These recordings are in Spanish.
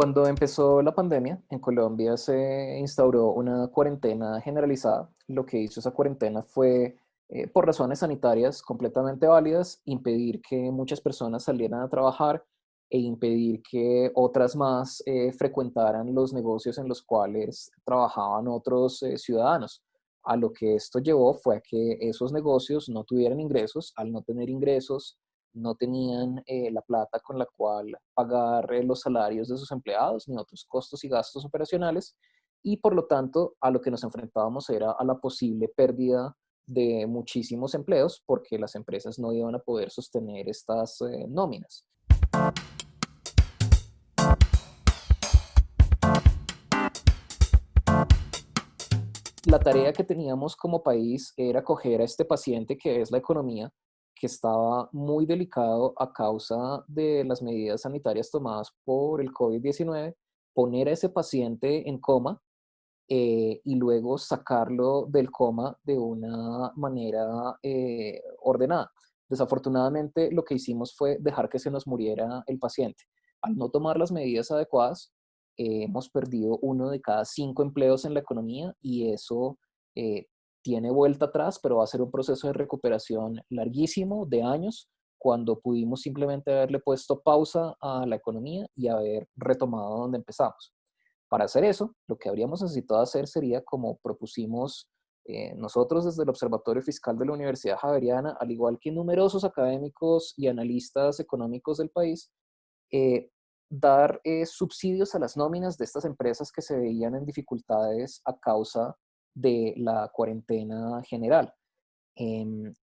Cuando empezó la pandemia, en Colombia se instauró una cuarentena generalizada. Lo que hizo esa cuarentena fue, por razones sanitarias completamente válidas, impedir que muchas personas salieran a trabajar e impedir que otras más frecuentaran los negocios en los cuales trabajaban otros ciudadanos. A lo que esto llevó fue a que esos negocios no tuvieran ingresos. Al no tener ingresos, no tenían la plata con la cual pagar los salarios de sus empleados ni otros costos y gastos operacionales, y por lo tanto a lo que nos enfrentábamos era a la posible pérdida de muchísimos empleos porque las empresas no iban a poder sostener estas nóminas. La tarea que teníamos como país era coger a este paciente que es la economía, que estaba muy delicado a causa de las medidas sanitarias tomadas por el COVID-19, poner a ese paciente en coma y luego sacarlo del coma de una manera ordenada. Desafortunadamente, lo que hicimos fue dejar que se nos muriera el paciente. Al no tomar las medidas adecuadas, hemos perdido uno de cada 5 empleos en la economía, y eso eh, tiene vuelta atrás, pero va a ser un proceso de recuperación larguísimo, de años, cuando pudimos simplemente haberle puesto pausa a la economía y haber retomado donde empezamos. Para hacer eso, lo que habríamos necesitado hacer sería, como propusimos nosotros desde el Observatorio Fiscal de la Universidad Javeriana, al igual que numerosos académicos y analistas económicos del país, eh, dar subsidios a las nóminas de estas empresas que se veían en dificultades a causa de la cuarentena general.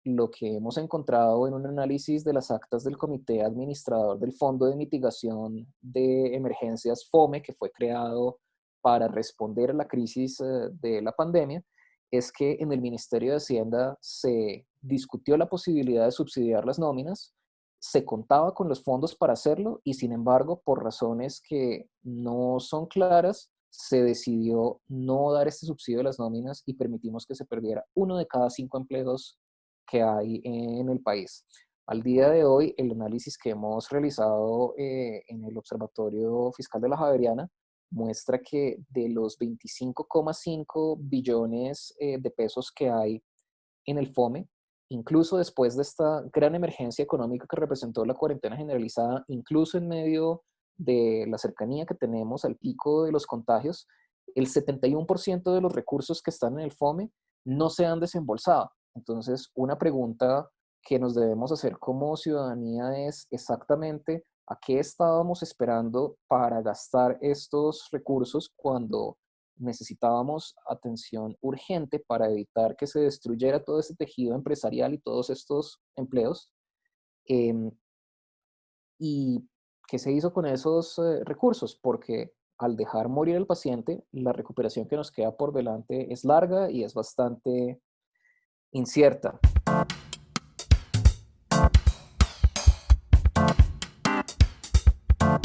Lo que hemos encontrado en un análisis de las actas del Comité Administrador del Fondo de Mitigación de Emergencias FOME, que fue creado para responder a la crisis de la pandemia, es que en el Ministerio de Hacienda se discutió la posibilidad de subsidiar las nóminas, se contaba con los fondos para hacerlo y, sin embargo, por razones que no son claras, se decidió no dar este subsidio de las nóminas y permitimos que se perdiera uno de cada 5 empleos que hay en el país. Al día de hoy, el análisis que hemos realizado en el Observatorio Fiscal de la Javeriana muestra que de los 25,5 billones de pesos que hay en el FOME, incluso después de esta gran emergencia económica que representó la cuarentena generalizada, incluso en medio de la cercanía que tenemos al pico de los contagios, el 71% de los recursos que están en el FOME no se han desembolsado. Entonces, una pregunta que nos debemos hacer como ciudadanía es exactamente a qué estábamos esperando para gastar estos recursos cuando necesitábamos atención urgente para evitar que se destruyera todo ese tejido empresarial y todos estos empleos. Em, ¿Y qué se hizo con esos recursos? Porque al dejar morir al paciente, la recuperación que nos queda por delante es larga y es bastante incierta.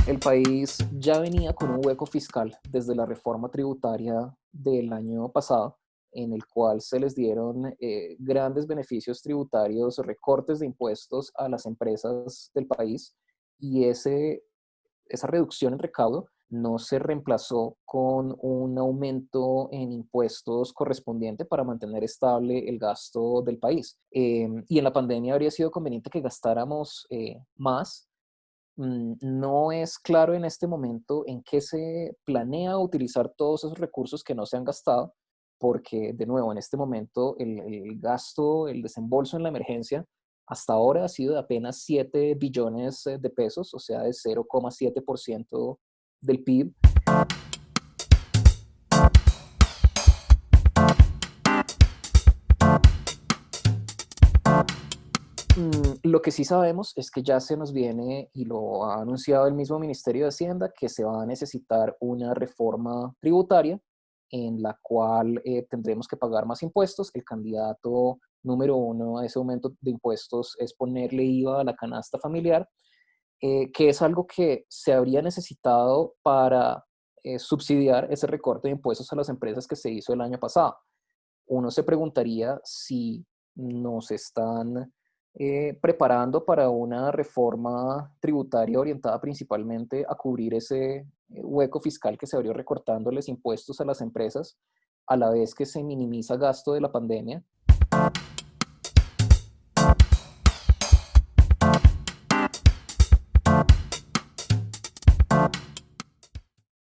El país ya venía con un hueco fiscal desde la reforma tributaria del año pasado, en el cual se les dieron grandes beneficios tributarios, recortes de impuestos a las empresas del país, y esa reducción en recaudo no se reemplazó con un aumento en impuestos correspondiente para mantener estable el gasto del país. Y en la pandemia habría sido conveniente que gastáramos más. No es claro en este momento en qué se planea utilizar todos esos recursos que no se han gastado, porque de nuevo, en este momento el gasto, el desembolso en la emergencia, hasta ahora ha sido de apenas 7 billones de pesos, o sea, de 0,7% del PIB. Lo que sí sabemos es que ya se nos viene, y lo ha anunciado el mismo Ministerio de Hacienda, que se va a necesitar una reforma tributaria en la cual tendremos que pagar más impuestos. El candidato número uno a ese aumento de impuestos es ponerle IVA a la canasta familiar, que es algo que se habría necesitado para subsidiar ese recorte de impuestos a las empresas que se hizo el año pasado. Uno se preguntaría si nos están preparando para una reforma tributaria orientada principalmente a cubrir ese hueco fiscal que se abrió recortándoles impuestos a las empresas, a la vez que se minimiza gasto de la pandemia.